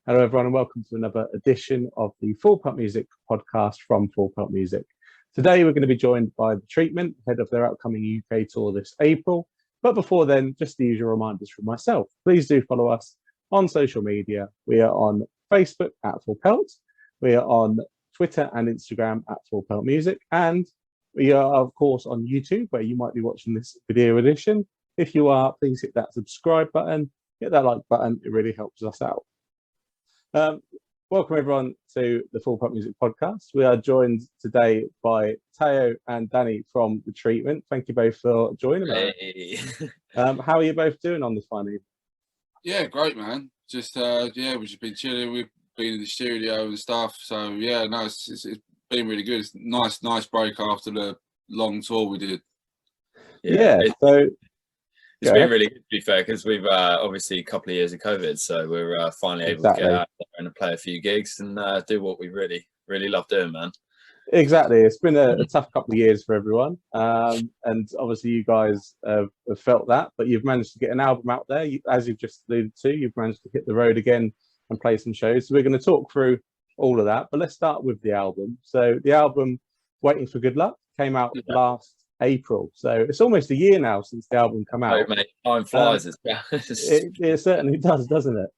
Hello, everyone, and welcome to another edition of the Full Pelt Music podcast from Full Pelt Music. Today, we're going to be joined by The Treatment, ahead of their upcoming UK tour this April. But before then, just the usual reminders from myself. Please do follow us on social media. We are on Facebook at Full Pelt. We are on Twitter and Instagram at Full Pelt Music. And we are, of course, on YouTube, where you might be watching this video edition. If you are, please hit that subscribe button, hit that like button. It really helps us out. Welcome everyone to the Full Pelt Music Podcast. We are joined today by Tao and Dhani from The Treatment. Thank you both for joining us. Hey. How are you both doing on this fine evening? Yeah, great, man. Just we've just been chilling. We've been in the studio and stuff. So yeah, no, it's been really good. It's nice break after the long tour we did. It's been really good, to be fair, because we've obviously a couple of years of COVID, so we're finally able to get out there and play a few gigs and do what we really love doing, man. Exactly. It's been a tough couple of years for everyone. And obviously you guys have felt that, but you've managed to get an album out there. As you've just alluded to, you've managed to hit the road again and play some shows. So we're going to talk through all of that, but let's start with the album. So the album, Waiting for Good Luck, came out last April, so it's almost a year now since the album came out. Mate, time flies. It certainly does, doesn't it?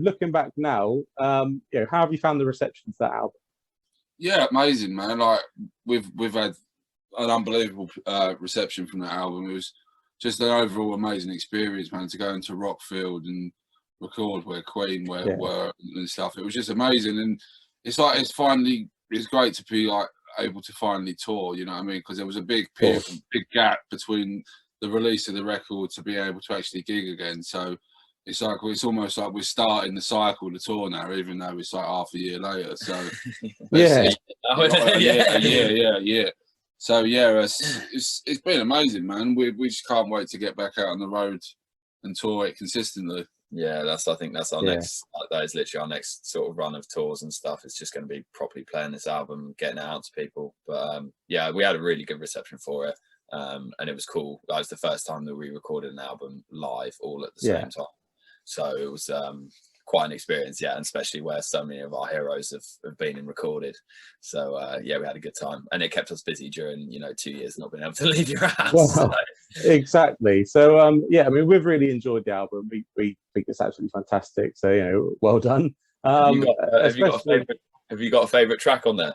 Looking back now, how have you found the reception to that album? Yeah, amazing, man. Like we've had an unbelievable reception from that album. It was just an overall amazing experience, man, to go into Rockfield and record where Queen were and stuff. It was just amazing, and it's great to be like able to finally tour, you know what I mean? Because there was a big gap between the release of the record to be able to actually gig again. So it's almost like we're starting the cycle to tour now, even though it's like half a year later. So yeah. So yeah, it's been amazing, man. We just can't wait to get back out on the road and tour it consistently. Yeah, I think that's our next. That is literally our next sort of run of tours and stuff. It's just going to be properly playing this album, getting it out to people. But yeah, we had a really good reception for it, and it was cool. That was the first time that we recorded an album live, all at the same time. So it was quite an experience, and especially where so many of our heroes have been and recorded. So yeah, we had a good time, and it kept us busy during 2 years not being able to leave your house. Wow. So. Exactly. So I mean, we've really enjoyed the album. We think it's absolutely fantastic. So well done. Have you got a favourite track on there?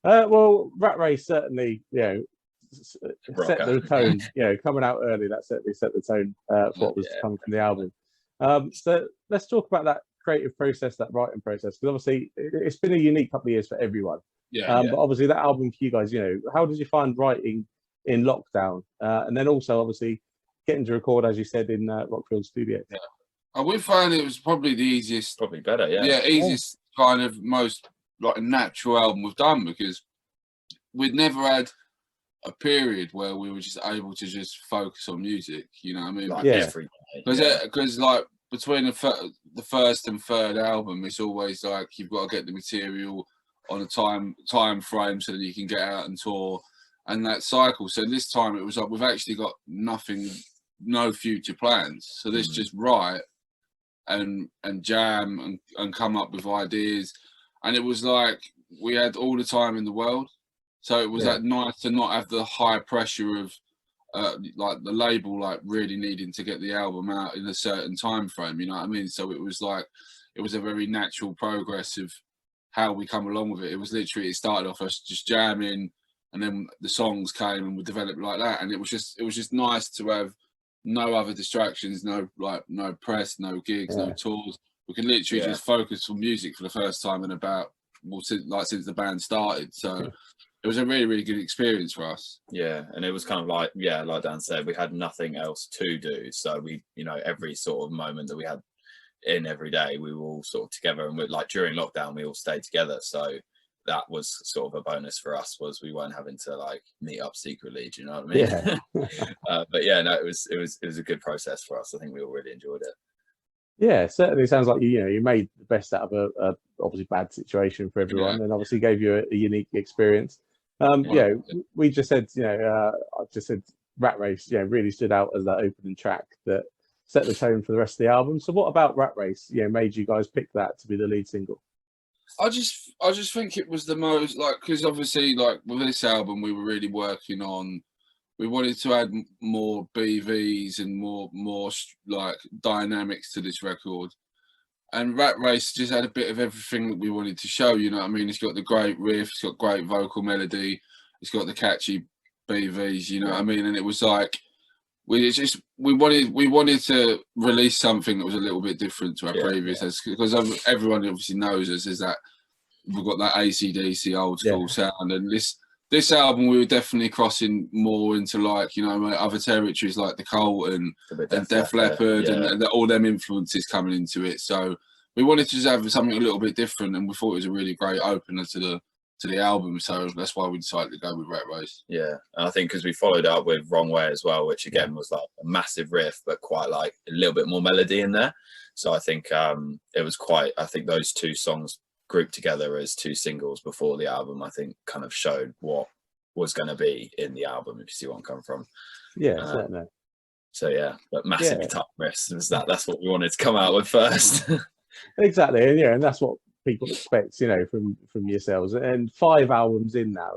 Well, Rat Race certainly set the tone. Coming out early, that certainly set the tone for what was to come from the album. So let's talk about that creative process, that writing process, because obviously it's been a unique couple of years for everyone. But obviously that album for you guys, how did you find writing in lockdown, and then also obviously getting to record, as you said, in Rockfield Studio? We found it was probably the easiest, probably better, easiest kind of most like natural album we've done, because we'd never had a period where we were just able to just focus on music, you know what I mean? Every day. Because like between the first and third album, it's always like you've got to get the material on a time frame so that you can get out and tour, and that cycle. So this time it was like we've actually got no future plans. So let's just write and jam and come up with ideas, and it was like we had all the time in the world. So it was nice to not have the high pressure of like the label like really needing to get the album out in a certain time frame, you know what I mean? So it was a very natural progress of how we come along with it. It was literally, it started off us just jamming, and then the songs came and we developed like that. And it was just nice to have no other distractions, no press, no gigs, no tours. We can literally just focus on music for the first time in about since the band started. So it was a really, really good experience for us. Yeah, and it was kind of like Dan said, we had nothing else to do. So we, every sort of moment that we had in every day, we were all sort of together, and like during lockdown, we all stayed together. So that was sort of a bonus for us, was we weren't having to like meet up secretly. Do you know what I mean? Yeah. But yeah, no, it was a good process for us. I think we all really enjoyed it. Yeah, certainly sounds like you made the best out of a obviously bad situation for everyone, and obviously gave you a unique experience. We just said, I just said Rat Race, really stood out as that opening track that set the tone for the rest of the album. So what about Rat Race, made you guys pick that to be the lead single? I just think it was the most, like, because obviously, like, with this album, we were really working on, we wanted to add more BVs and more like dynamics to this record. And Rat Race just had a bit of everything that we wanted to show, you know what I mean? It's got the great riff, it's got great vocal melody, it's got the catchy BVs, you know what I mean? And it was like, we wanted to release something that was a little bit different to our previous, because everyone obviously knows us is that we've got that AC/DC old school sound, and this album we were definitely crossing more into, like, other territories like the Cult and Def Leppard and all them influences coming into it. So we wanted to just have something a little bit different, and we thought it was a really great opener to the album, so that's why we decided to go with Rat Race. Yeah, and I think because we followed up with Wrong Way as well, which again was like a massive riff, but quite like a little bit more melody in there. So I think it was quite. I think those two songs grouped together as two singles before the album, I think, kind of showed what was going to be in the album. If you see where I'm coming from. Yeah, certainly. So yeah, but massively tough riffs. That's what we wanted to come out with first. Exactly, and that's what people expect, from yourselves. And 5 albums in now,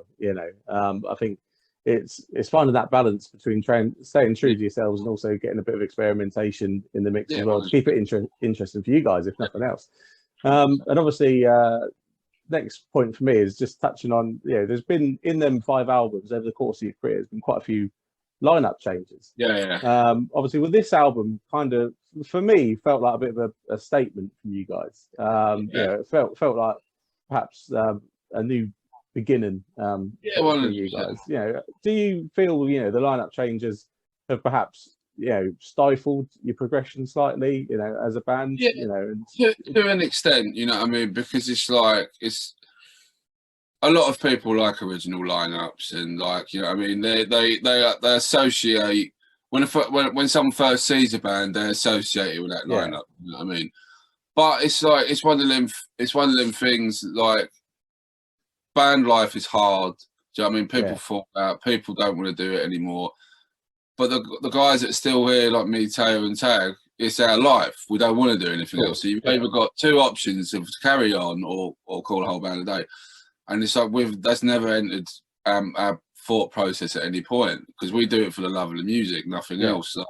I think it's finding that balance between staying true to yourselves and also getting a bit of experimentation in the mix as well, to keep it interesting for you guys, if nothing else. And obviously, next point for me is just touching on, there's been, in them 5 albums over the course of your career, there's been quite a few lineup changes. Obviously, with this album, kind of, for me, felt like a bit of a statement from you guys. It felt like perhaps a new beginning for you guys. Do you feel the lineup changes have perhaps stifled your progression slightly, as a band? To an extent, you know what I mean, because it's like, it's a lot of people like original lineups, and, like, you know what I mean, they associate, when someone first sees a band, they associate it with that lineup. You know what I mean? But it's like, it's one of them things, like, band life is hard. Do you know what I mean? People fall out, people don't want to do it anymore. But the guys that are still here, like me, Taylor and Tag, it's our life. We don't want to do anything else. So you've either got 2 options of carry on or call a whole band a day. And it's like, that's never entered our thought process at any point, because we do it for the love of the music, nothing else. Like,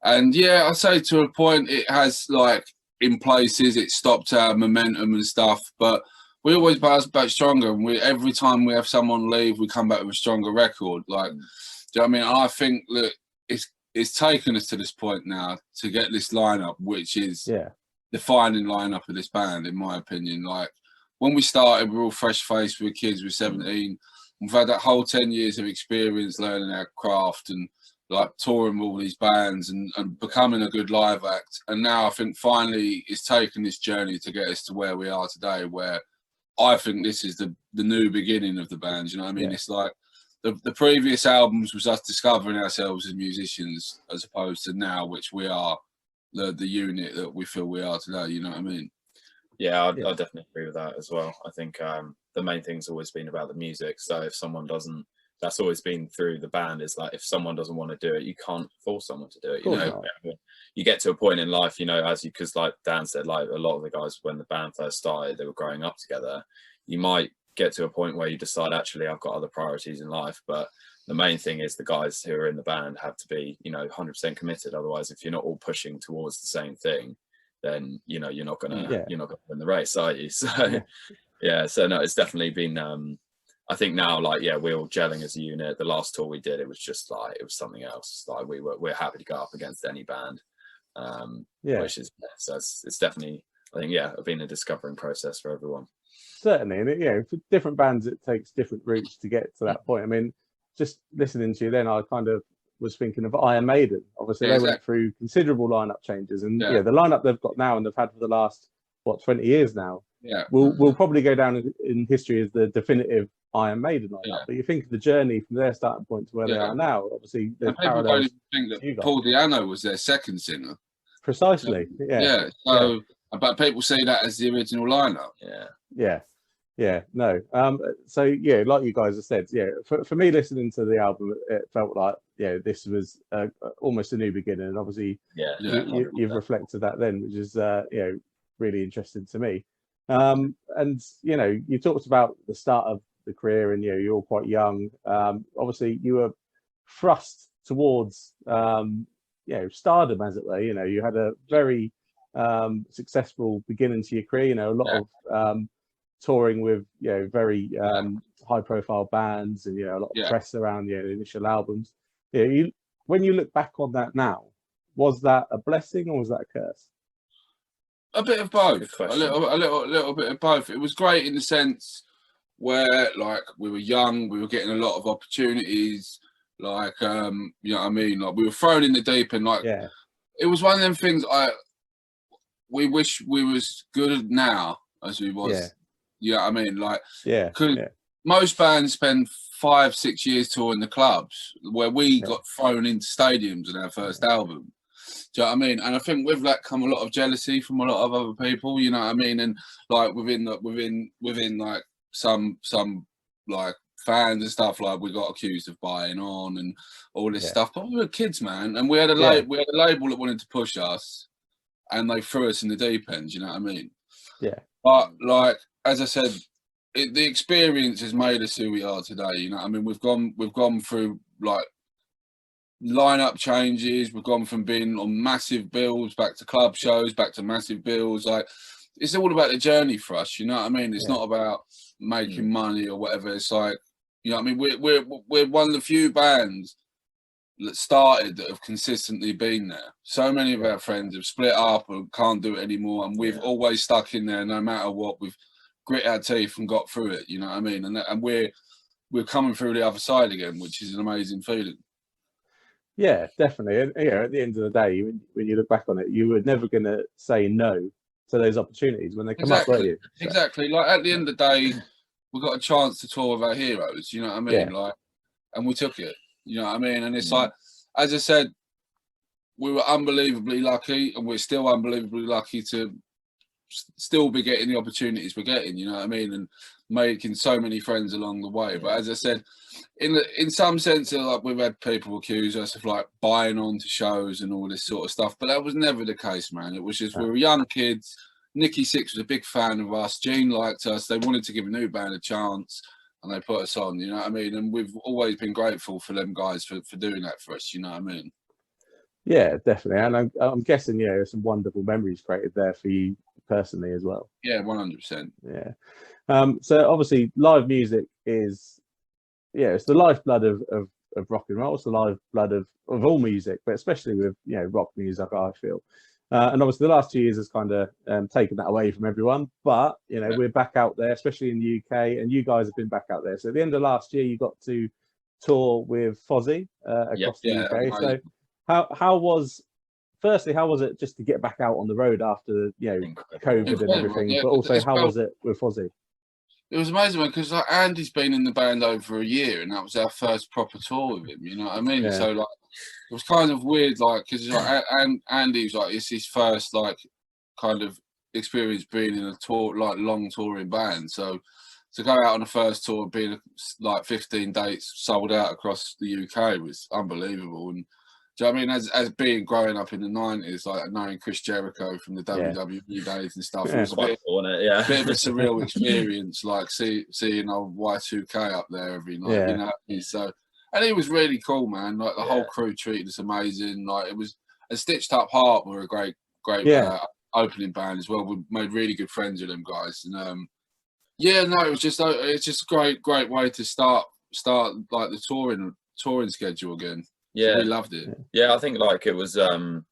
and I say to a point, it has, like, in places it stopped our momentum and stuff, but we always bounce back stronger. And every time we have someone leave, we come back with a stronger record. Like, do you know what I mean? I think that it's taken us to this point now to get this lineup, which is defining lineup of this band, in my opinion. Like, when we started, we were all fresh-faced, we were kids, we were 17. We've had that whole 10 years of experience learning our craft and, like, touring with all these bands and becoming a good live act. And now I think finally it's taken this journey to get us to where we are today, where I think this is the new beginning of the band. You know what I mean? It's like the previous albums was us discovering ourselves as musicians, as opposed to now, which we are the unit that we feel we are today. You know what I mean? Yeah, I definitely agree with that as well. I think the main thing's always been about the music. So if someone doesn't, that's always been through the band, is like, if someone doesn't want to do it, you can't force someone to do it. You get to a point in life, because like Dan said, like, a lot of the guys, when the band first started, they were growing up together. You might get to a point where you decide, actually, I've got other priorities in life. But the main thing is the guys who are in the band have to be, 100% committed. Otherwise, if you're not all pushing towards the same thing, then you're not gonna win the race, are you? So so no, it's definitely been I think now, like, we're all gelling as a unit. The last tour we did, it was just like, it was something else. Like, we're happy to go up against any band, which is, so it's definitely, I think, been a discovering process for everyone. Certainly, and for different bands it takes different routes to get to that point. I mean, just listening to you then, I kind of was thinking of Iron Maiden. Obviously, they went through considerable lineup changes, and the lineup they've got now and they've had for the last 20 years now, will probably go down in history as the definitive Iron Maiden lineup. But you think of the journey from their starting point to where they are now. Obviously, there's people don't even think that Paul Di'Anno was their second singer. Precisely. But people see that as the original lineup. Yeah, no. So yeah, like you guys have said, yeah, for me listening to the album, it felt like, yeah, this was almost a new beginning. And obviously, Yeah, you've reflected that then, which is really interesting to me. And you talked about the start of the career, and you're all quite young. Obviously, you were thrust towards stardom, as it were. You had a very successful beginning to your career. A lot of touring with very high profile bands, and a lot of press around the initial albums. When you look back on that now, was that a blessing or was that a curse? A bit of both. A little bit of both. It was great in the sense where, like, we were young, we were getting a lot of opportunities, like you know what I mean, like we were thrown in the deep end. Like, it was one of them things we wish we was good now as we was. You know what I mean? Like, most bands spend 5-6 years touring the clubs, where we got thrown into stadiums in our first album. Do you know what I mean? And I think with that come a lot of jealousy from a lot of other people. You know what I mean? And like within like some like fans and stuff, like we got accused of buying on and all this stuff. But we were kids, man, and we had a label that wanted to push us, and they threw us in the deep end. You know what I mean? Yeah. But like, as I said, the experience has made us who we are today. You know what I mean? We've gone through like lineup changes. We've gone from being on massive bills back to club shows, back to massive bills. Like, it's all about the journey for us. You know what I mean? It's not about making money or whatever. It's like, you know what I mean? We're one of the few bands that started that have consistently been there. So many of our friends have split up and can't do it anymore, and we've always stuck in there no matter what. We've grit our teeth and got through it. You know what I mean? And we're coming through the other side again, which is an amazing feeling. Yeah, definitely. And at the end of the day, when you look back on it, you were never going to say no to those opportunities when they come up, were you? So. Exactly. Like, at the end of the day, we got a chance to tour with our heroes. You know what I mean? Like, and we took it. You know what I mean? And it's like, as I said, we were unbelievably lucky, and we're still unbelievably lucky to still be getting the opportunities we're getting. You know what I mean? And making so many friends along the way. But as I said, in some sense, like, we've had people accuse us of like buying on to shows and all this sort of stuff, but that was never the case, man. It was just we were young kids. Nikki Sixx was a big fan of us. Gene liked us. They wanted to give a new band a chance, and they put us on. You know what I mean? And we've always been grateful for them guys for doing that for us. You know what I mean? Yeah, definitely. And I'm guessing, there's some wonderful memories created there for you personally as well. Yeah, 100%. Yeah. So obviously live music is, it's the lifeblood of rock and roll. It's the lifeblood of all music, but especially with, rock music, I feel. And obviously the last 2 years has kind of taken that away from everyone, but, we're back out there, especially in the UK, and you guys have been back out there. So at the end of last year, you got to tour with Fozzy across the UK. So how was it just to get back out on the road after COVID and everything? But also, how was it with Fozzy? It was amazing, man, because like Andy's been in the band over a year, and that was our first proper tour with him. You know what I mean? So like, it was kind of weird, like, because like Andy was like, it's his first like kind of experience being in a tour, like long touring band. So to go out on the first tour, being like 15 dates sold out across the UK was unbelievable. And do you know what I mean? As being growing up in the 90s, like knowing Chris Jericho from the WWE days and stuff, it was a bit of a surreal experience, like seeing old Y2K up there every night, you know. So, and it was really cool, man. Like, the whole crew treated us amazing. Like, it was, and Stitched Up Heart were a great opening band as well. We made really good friends with them guys, and it's just a great way to start like the touring schedule again. Yeah, so we loved it. Yeah, I think like it was a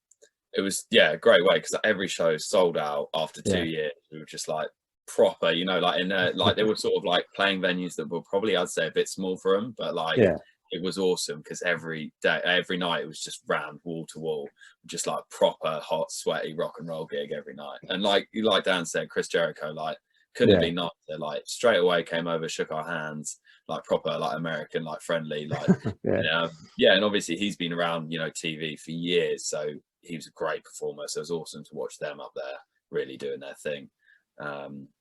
great way, because like, every show sold out after 2 years. We were just like proper, like in there, like they were sort of like playing venues that were probably, I'd say, a bit small for them, but like it was awesome, because every night it was just rammed wall to wall, just like proper hot, sweaty rock and roll gig every night. And like Dan said, Chris Jericho, like, couldn't be nicer. Like, straight away came over, shook our hands, like proper, like American, like friendly, like and obviously he's been around, TV for years, so he was a great performer. So it was awesome to watch them up there really doing their thing.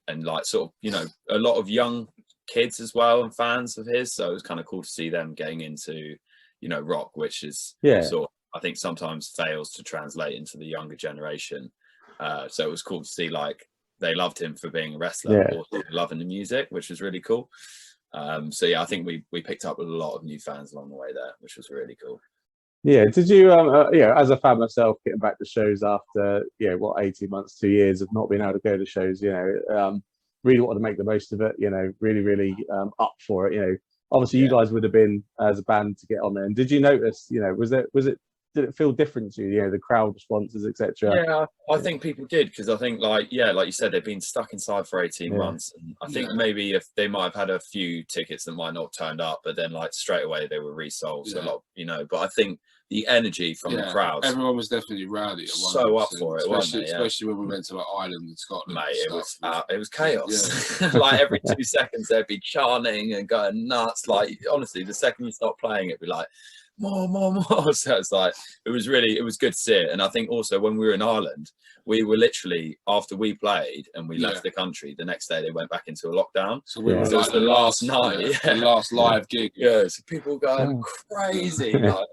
and like sort of, you know, a lot of young kids as well and fans of his. So it was kind of cool to see them getting into, you know, rock, which is sort of, I think sometimes fails to translate into the younger generation. So it was cool to see like they loved him for being a wrestler, but also loving the music, which was really cool. So yeah, I think we picked up with a lot of new fans along the way there, which was really cool. Yeah, did you, you know, as a fan myself, getting back to shows after, you know, what, 18 months, 2 years of not being able to go to shows, you know, really wanted to make the most of it, you know, really up for it, you know. Obviously, you guys would have been as a band to get on there. And did you notice, you know, did it feel different to you know, the crowd responses, etc.? Yeah, I think people did, because I think like you said, they've been stuck inside for 18 months, and I think maybe if they might have had a few tickets that might not have turned up, but then like straight away they were resold. So a lot, you know, but I think the energy from the crowds, everyone was definitely rowdy, so up for it, especially when we went to like Ireland and Scotland. Mate, it was chaos. Like every 2 seconds they'd be chanting and going nuts. Like honestly, the second you stop playing, it'd be like more. So it's like it was good to see it. And I think also when we were in Ireland, we were literally, after we played and we left the country, the next day they went back into a lockdown. So we were so it was the last night, the last live gig. Yeah, so people going crazy. Like,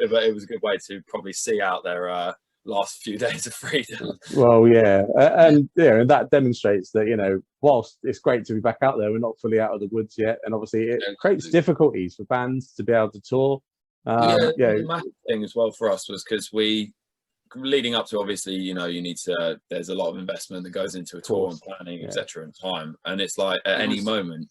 but it was a good way to probably see out their last few days of freedom. Well, yeah, and yeah, and that demonstrates that, you know, whilst it's great to be back out there, we're not fully out of the woods yet, and obviously it creates difficulties for bands to be able to tour. The massive thing as well for us was because leading up to, obviously, you know, there's a lot of investment that goes into a tour and planning, etc., and time, and it's like at any moment,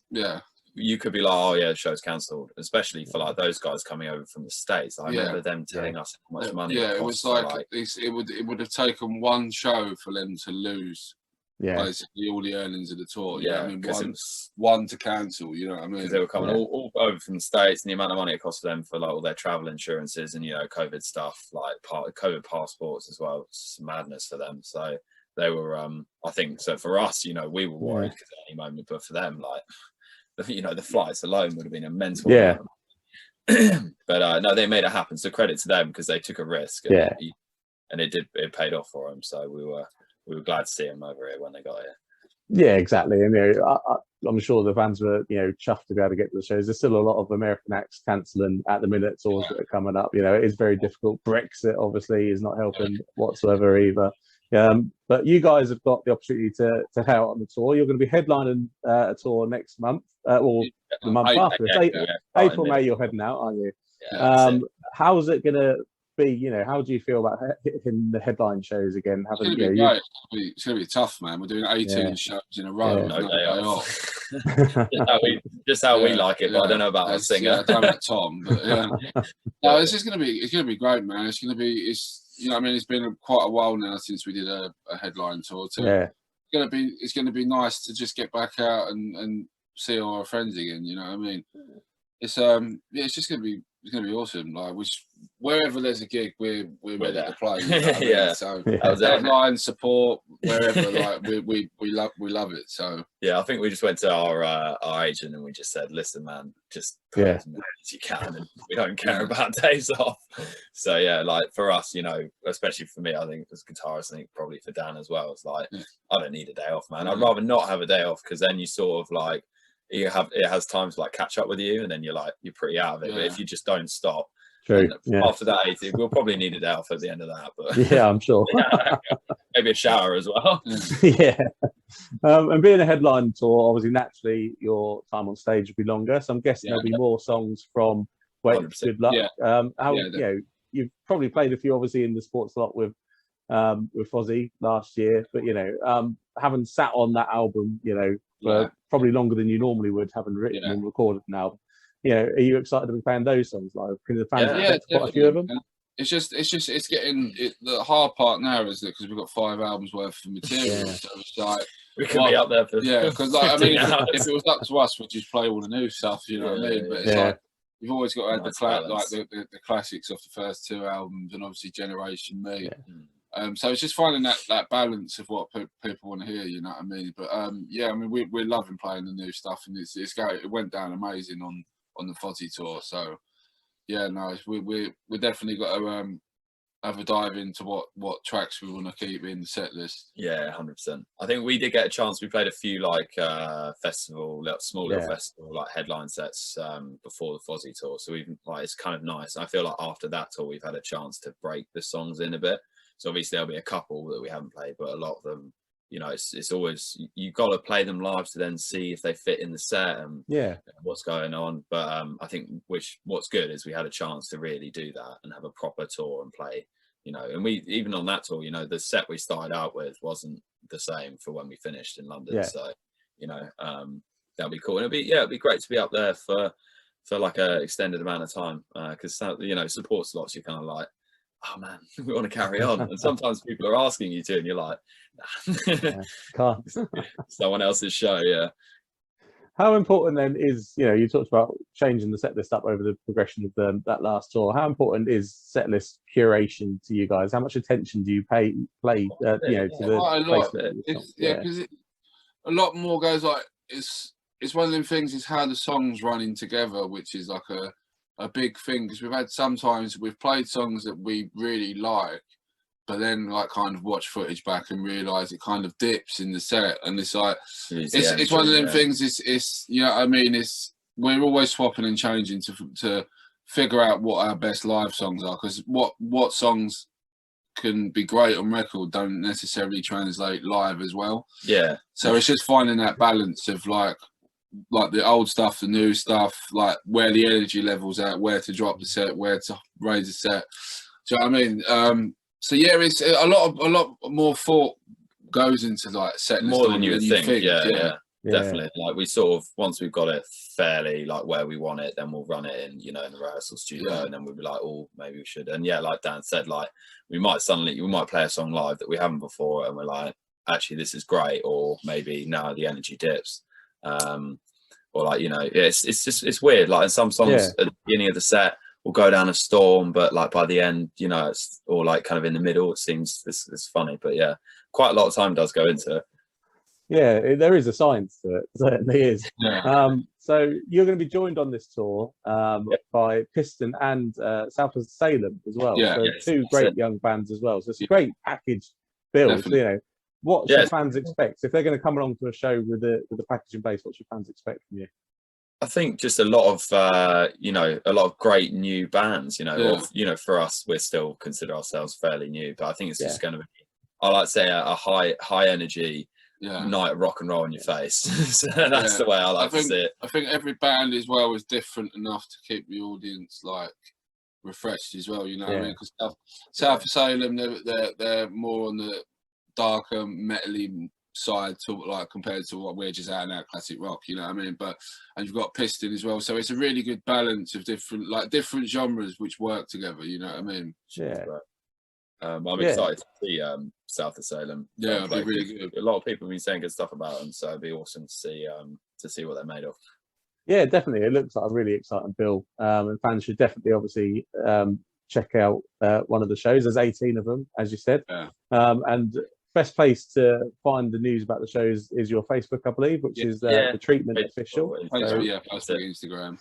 you could be like, oh yeah, the show's cancelled, especially for like those guys coming over from the States. I remember them telling us how much money it was like it would have taken one show for them to lose basically all the earnings of the tour. I mean, one to cancel, you know what I mean? Because they were coming all over from the States, and the amount of money it cost them for like all their travel insurances and, you know, COVID stuff, like COVID passports as well. It's madness for them. So they were, I think, so for us, you know, we were worried because at any moment, but for them, like, you know, the flights alone would have been a mental amount. But no, they made it happen. So credit to them, because they took a risk. And it paid off for them. So we were glad to see them over here when they got here. Yeah, exactly. And you know, I'm sure the fans were, you know, chuffed to be able to get to the shows. There's still a lot of American acts cancelling at the minute, tours that are coming up. You know, it is very difficult. Brexit obviously is not helping whatsoever either. But you guys have got the opportunity to head out on the tour. You're going to be headlining a tour next month, or the month after. April, May, you're heading out, aren't you? How's it going to be? You know, how do you feel about hitting the headline shows again? It's going to be tough, man. We're doing 18 shows in a row. No day off. just how we like it, but I don't know about our singer. I don't know about Tom, but no, it's going to be great, man. You know, I mean, it's been quite a while now since we did a headline tour. It's going to be nice to just get back out and see all our friends again. You know what I mean? It's it's just going to be awesome. Like, wherever there's a gig, we're ready to play. You know what I mean? So headline support wherever, like we love it. So I think we just went to our agent and we just said, listen, man, just play as many as you can, and we don't care about days off. So like for us, you know, especially for me, I think as guitarist, I think probably for Dan as well, it's like I don't need a day off, man. I'd rather not have a day off, because then you sort of like it has time to like catch up with you, and then you're pretty out of it. But if you just don't stop, after that 80, we'll probably need a day off at the end of that. But I'm sure. Maybe a shower as well. And being a headline tour, obviously naturally your time on stage will be longer, so I'm guessing there'll be more songs from Good Luck. You know, you've probably played a few obviously in the sports lot with Fozzy last year, but you know, having sat on that album, you know, for probably longer than you normally would, having written and recorded an album, you know, are you excited to be playing those songs live? Can the fans expect quite a few of them? It's getting the hard part now is that because we've got 5 albums worth of material, so it's like we could be up there for because like I mean, if it was up to us, we'd just play all the new stuff, you know what I mean? But it's like you've always got to add the classics of the first 2 albums, and obviously Generation Me. So it's just finding that balance of what people want to hear, you know what I mean? But I mean, we're loving playing the new stuff, and it went down amazing on the Fozzy tour. So we definitely got have a dive into what tracks we want to keep in the set list. Yeah, 100%. I think we did get a chance. We played a few like small little festival like headline sets before the Fozzy tour. So we've like, it's kind of nice. I feel like after that tour, we've had a chance to break the songs in a bit. So obviously there'll be a couple that we haven't played, but a lot of them, you know, it's always, you got to play them live to then see if they fit in the set and what's going on. But I think what's good is we had a chance to really do that and have a proper tour and play, you know, and we, even on that tour, you know, the set we started out with wasn't the same for when we finished in London. So, you know, that'll be cool. And it'd be great to be up there for like a extended amount of time. Cause you know, supports lots, you're kind of like, oh man, we want to carry on. And sometimes people are asking you to, and you're like, nah. Can't. Someone else's show. How important then is, you know, you talked about changing the set list up over the progression of that last tour. How important is set list curation to you guys? How much attention do you play, you know, to the quite a lot. Because A lot more goes like, it's one of them things is how the songs running together, which is like a big thing, because we've played songs that we really like, but then like kind of watch footage back and realize it kind of dips in the set, and it's like it's one of them things. It's you know what I mean, we're always swapping and changing to figure out what our best live songs are, because what songs can be great on record don't necessarily translate live as well. So it's just finding that balance of like the old stuff, the new stuff, like where the energy level's at, where to drop the set, where to raise the set. Do you know what I mean? So yeah, it's a lot more thought goes into like set list more than you think. Yeah, Yeah. definitely. Like we sort of, once we've got it fairly like where we want it, then we'll run it in, you know, in the rehearsal studio, and then we'll be like, oh, maybe we should. And yeah, like Dan said, like we might play a song live that we haven't before, and we're like, actually, this is great, or maybe now the energy dips. Or like, you know, it's weird. Like, and some songs at the beginning of the set will go down a storm, but like by the end, you know, or like kind of in the middle, it seems it's funny. But yeah, quite a lot of time does go into it. Yeah, there is a science to it. Certainly is. So you're going to be joined on this tour by Piston and South of Salem as well. So two great young bands as well. So it's a great package build. So, you know, what should fans expect if they're going to come along to a show with the package in place? What should fans expect from you? I think just a lot of you know, a lot of great new bands. You know, you know, for us, we still consider ourselves fairly new, but I think it's just going to be, I like to say, a high energy night of rock and roll in your face. So that's the way I like to see it. I think every band as well is different enough to keep the audience like refreshed as well. You know what I mean? Because South of Salem, they're more on the darker metally side to like compared to what we're just out now, classic rock, you know what I mean? And you've got Piston as well, so it's a really good balance of different genres which work together, you know what I mean? I'm excited to see South of Salem. It'll be really good. A lot of people have been saying good stuff about them, so it'd be awesome to see what they're made of. Yeah, definitely. It looks like a really exciting bill, and fans should definitely obviously check out one of the shows. There's 18 of them, as you said, and best place to find the news about the shows is your Facebook, I believe, which is the Treatment Official. Instagram.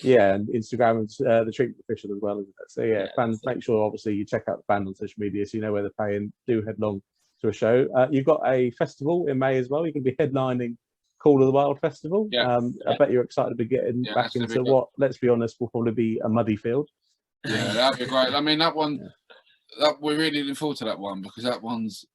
Yeah, and Instagram is the Treatment Official as well, isn't it? So yeah, fans, make sure obviously you check out the band on social media so you know where they're playing. Do head along to a show. You've got a festival in May as well. You're going to be headlining Call of the Wild Festival. I bet you're excited to be getting back into what, let's be honest, will probably be a muddy field. Yeah, that'd be great. I mean, that one, we're really looking forward to that one, because that one's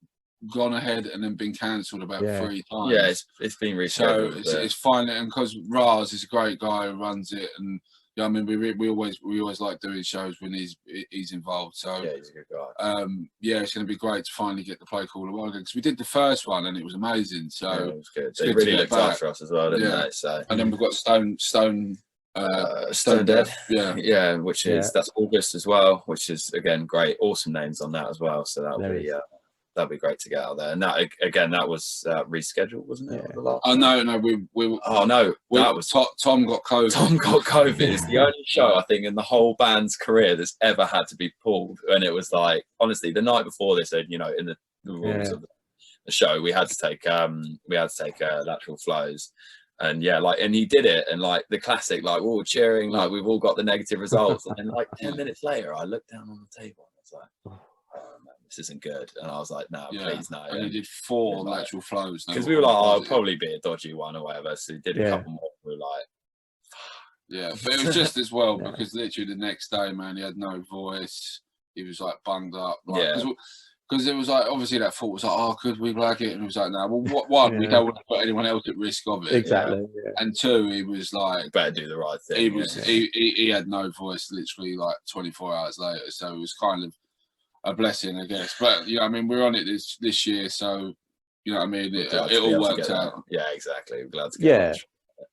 gone ahead and then been cancelled about 3 times. Yeah, it's been rescheduled. So it's fine, and because Raz is a great guy who runs it, and I mean, we always like doing shows when he's involved. So yeah, he's a good guy. It's going to be great to finally get to play Call of the Wild, because we did the first one and it was amazing. So it was good. They really looked after us as well, didn't they? So and then we've got Stone Dead, which is that's August as well, which is again great, awesome names on that as well. So that'd be great to get out there. And that again, that was rescheduled, wasn't it? No, that was Tom got COVID. Tom got COVID. It's the only show I think in the whole band's career that's ever had to be pulled. And it was like, honestly, the night before they said, you know, in the rules of the show, we had to take lateral flows. And and he did it, and like the classic, like we're all cheering, like we've all got the negative results, and then like 10 minutes later, I looked down on the table and I was was like, oh, man, this isn't good. And I was like, no, please no. And he did 4 natural flows. Because we were like, oh, it'll probably be a dodgy one or whatever. So he did a couple more. We were like, yeah, but it was just as well because literally the next day, man, he had no voice. He was like bunged up. Like, because it was like, obviously that thought was like, oh, could we like it? And it was like, no, well, one, we don't want to put anyone else at risk of it. Exactly. And 2, he was like, better do the right thing. He was, he had no voice literally like 24 hours later. So it was kind of a blessing, I guess. But, you know, I mean, we're on it this year. So, you know what I mean? It all worked out. Yeah, exactly. We're glad to get it.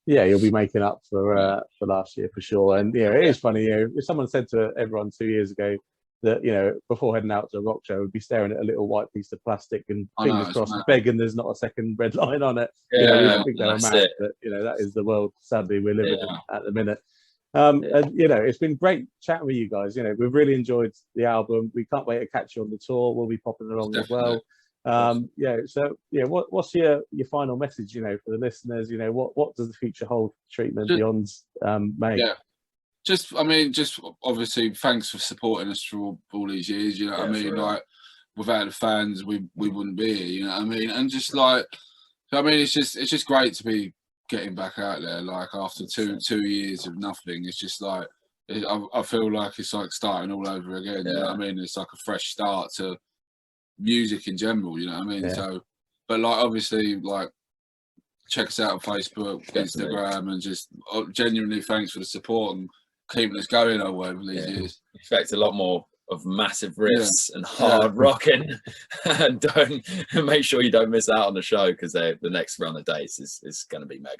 Yeah, you'll be making up for last year for sure. And it is funny. If someone said to everyone 2 years ago that before heading out to a rock show, we'd be staring at a little white piece of plastic and fingers crossed, begging there's not a second red line on it. We think they're mad, but that is the world sadly we're living in at the minute. And it's been great chatting with you guys. We've really enjoyed the album. We can't wait to catch you on the tour. We'll be popping along as well. What's your final message for the listeners? What does the future hold for Treatment beyond May? Just obviously thanks for supporting us for all these years, what I mean? Like, without the fans we wouldn't be here, you know what I mean? And just like, I mean, it's just great to be getting back out there, like after two years of nothing. It's just like I feel like it's like starting all over again, you know what I mean? It's like a fresh start to music in general, you know what I mean? So, but like, obviously, like, check us out on Facebook, Instagram, and just genuinely thanks for the support and keeping us going over these years. Expect a lot more of massive riffs and hard rocking, and make sure you don't miss out on the show, because the next run of dates is going to be mega.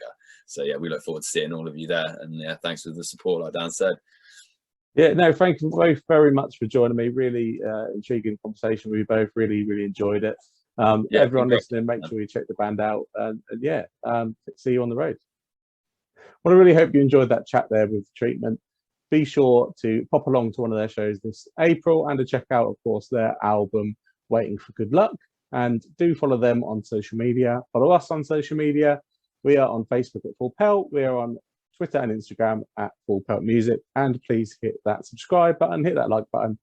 So we look forward to seeing all of you there, and thanks for the support, like Dan said. Thank you both very much for joining me. Really intriguing conversation. We both really enjoyed it. Everyone listening, make sure you check the band out, and see you on the road. Well, I really hope you enjoyed that chat there with Treatment. Be sure to pop along to one of their shows this April, and to check out, of course, their album Waiting for Good Luck. And do follow them on social media. Follow us on social media. We are on Facebook at Full Pelt. We are on Twitter and Instagram at Full Pelt Music. And please hit that subscribe button, hit that like button,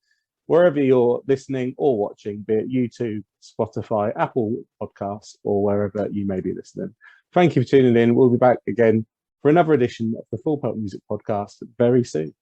wherever you're listening or watching, be it YouTube, Spotify, Apple Podcasts, or wherever you may be listening. Thank you for tuning in. We'll be back again for another edition of the Full Pelt Music Podcast very soon.